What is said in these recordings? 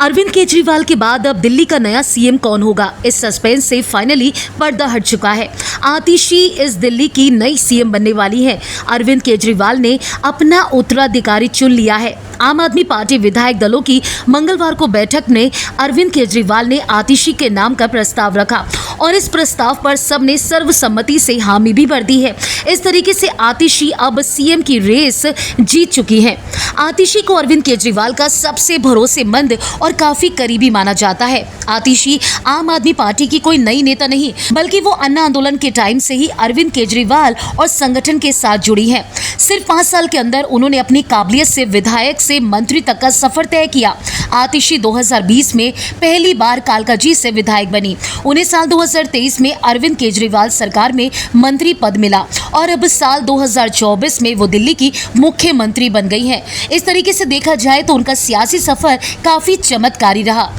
अरविंद केजरीवाल के बाद अब दिल्ली का नया सीएम कौन होगा, इस सस्पेंस से फाइनली पर्दा हट चुका है। आतिशी इस दिल्ली की नई सीएम बनने वाली है। अरविंद केजरीवाल ने अपना उत्तराधिकारी चुन लिया है। आम आदमी पार्टी विधायक दलों की मंगलवार को बैठक में अरविंद केजरीवाल ने आतिशी के नाम का प्रस्ताव रखा और इस प्रस्ताव पर सबने सर्वसम्मति से हामी भी भर दी है। इस तरीके से आतिशी अब सीएम की रेस जीत चुकी है। आतिशी को अरविंद केजरीवाल का सबसे भरोसेमंद और काफी करीबी माना जाता है। आतिशी आम आदमी पार्टी की कोई नई नेता नहीं, बल्कि वो अन्ना आंदोलन के टाइम से ही अरविंद केजरीवाल और संगठन के साथ जुड़ी है। सिर्फ 5 साल के अंदर उन्होंने अपनी काबिलियत से विधायक से मंत्री तक का सफर तय किया। आतिशी 2020 में पहली बार कालकाजी से विधायक बनी। उन्हें साल 2023 में अरविंद केजरीवाल सरकार में मंत्री पद मिला और अब साल 2024 में वो दिल्ली की मुख्यमंत्री बन गई हैं। इस तरीके से देखा जाए तो उनका सियासी सफर काफी चमत्कारी रहा।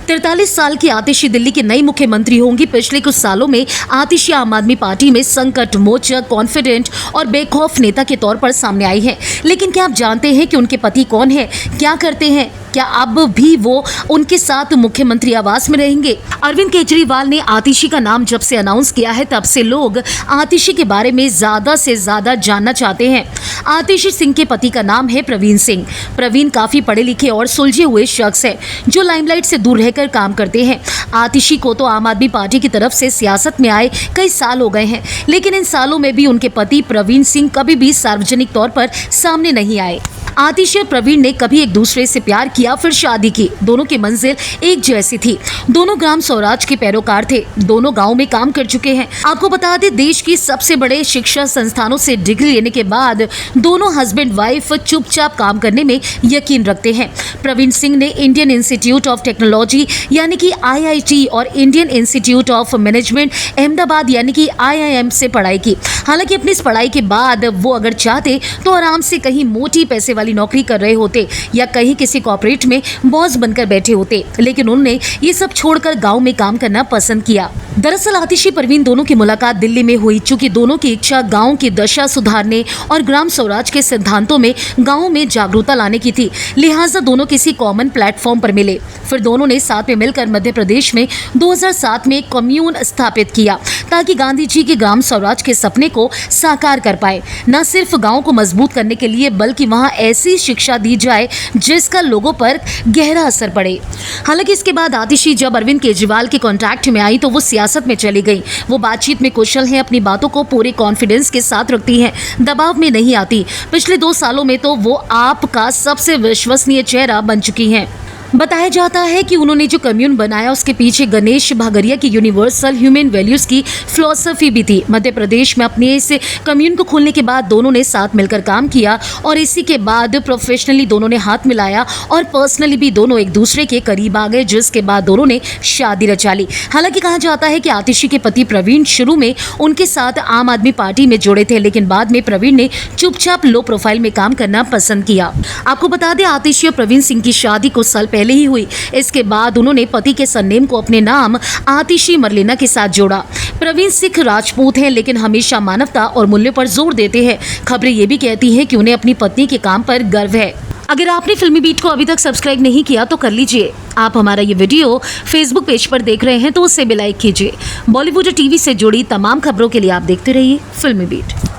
43 साल की आतिशी दिल्ली की नई मुख्यमंत्री होंगी। पिछले कुछ सालों में आतिशी आम आदमी पार्टी में संकट मोचक, कॉन्फिडेंट और बेखौफ नेता के तौर पर सामने आई है। लेकिन क्या आप जानते हैं कि उनके पति कौन है, क्या करते हैं? क्या अब भी वो उनके साथ मुख्यमंत्री आवास में रहेंगे? अरविंद केजरीवाल ने आतिशी का नाम जब से अनाउंस किया है, तब से लोग आतिशी के बारे में ज्यादा से ज्यादा जानना चाहते हैं। आतिशी सिंह के पति का नाम है प्रवीण सिंह। प्रवीण काफी पढ़े लिखे और सुलझे हुए शख्स है जो लाइमलाइट से दूर रहकर काम करते हैं। आतिशी को तो आम आदमी पार्टी की तरफ से सियासत में आए कई साल हो गए हैं, लेकिन इन सालों में भी उनके पति प्रवीण सिंह कभी भी सार्वजनिक तौर पर सामने नहीं आए। आतिशी और प्रवीण ने कभी एक दूसरे से प्यार किया, फिर शादी की। दोनों की मंजिल एक जैसी थी। दोनों ग्राम स्वराज के पैरोकार थे। दोनों गांव में काम कर चुके हैं। आपको बता दें, देश की सबसे बड़े शिक्षा संस्थानों से डिग्री लेने के बाद दोनों हस्बैंड वाइफ चुपचाप काम करने में यकीन रखते हैं। प्रवीण सिंह ने इंडियन इंस्टीट्यूट ऑफ टेक्नोलॉजी यानी कि IIT और Indian institute of management Ahmedabad यानी कि IIM से पढ़ाई की। हालांकि अपनी इस पढ़ाई के बाद वो अगर चाहते तो आराम से कहीं मोटी पैसे वाली नौकरी कर रहे होते या कहीं किसी कॉर्पोरेट में बॉस बनकर बैठे होते, लेकिन उन्होंने ये सब छोड़कर गांव में काम करना पसंद किया। दरअसल आतिशी परवीन दोनों की मुलाकात दिल्ली में हुई। चूंकि दोनों की इच्छा गांव की दशा सुधारने और ग्राम स्वराज के सिद्धांतों में गांव में जागरूकता लाने की थी, लिहाजा दोनों किसी कॉमन प्लेटफॉर्म पर मिले। फिर दोनों ने साथ में मिलकर मध्य प्रदेश में 2007 में कम्यून स्थापित किया ताकि गांधी जी के ग्राम स्वराज के सपने को साकार कर पाए। न सिर्फ गांव को मजबूत करने के लिए, बल्कि वहां ऐसी शिक्षा दी जाए जिसका लोगों पर गहरा असर पड़े। हालांकि इसके बाद आतिशी जब अरविंद केजरीवाल के कॉन्टैक्ट में आई तो वो सियासत में चली गई। वो बातचीत में कुशल हैं, अपनी बातों को पूरे कॉन्फिडेंस के साथ रखती हैं, दबाव में नहीं आती। पिछले 2 सालों में तो वो आपका सबसे विश्वसनीय चेहरा बन चुकी हैं। बताया जाता है कि उन्होंने जो कम्यून बनाया उसके पीछे गणेश भागरिया की यूनिवर्सल ह्यूमन वैल्यूज की फिलॉसफी भी थी। मध्य प्रदेश में अपने इस कम्यून को खोलने के बाद दोनों ने साथ मिलकर काम किया और इसी के बाद प्रोफेशनली दोनों ने हाथ मिलाया और पर्सनली भी दोनों एक दूसरे के करीब आ गए, जिसके बाद दोनों ने शादी रचा ली। हालांकि कहा जाता है कि आतिशी के पति प्रवीण शुरू में उनके साथ आम आदमी पार्टी में जुड़े थे, लेकिन बाद में प्रवीण ने चुपचाप लो प्रोफाइल में काम करना पसंद किया। आपको बता दें, आतिशी और प्रवीण सिंह की शादी कुछ साल पहले ही हुई। इसके बाद उन्होंने पति के सरनेम को अपने नाम आतिशी मरलेना के साथ जोड़ा। प्रवीण सिख राजपूत हैं, लेकिन हमेशा मानवता और मूल्यों पर जोर देते हैं। खबरें ये भी कहती हैं कि उन्हें अपनी पत्नी के काम पर गर्व है। अगर आपने फिल्मी बीट को अभी तक सब्सक्राइब नहीं किया तो कर लीजिए। आप हमारा ये वीडियो फेसबुक पेज पर देख रहे हैं तो उसे भी लाइक कीजिए। बॉलीवुड और टीवी से जुड़ी तमाम खबरों के लिए आप देखते रहिए फिल्मी बीट।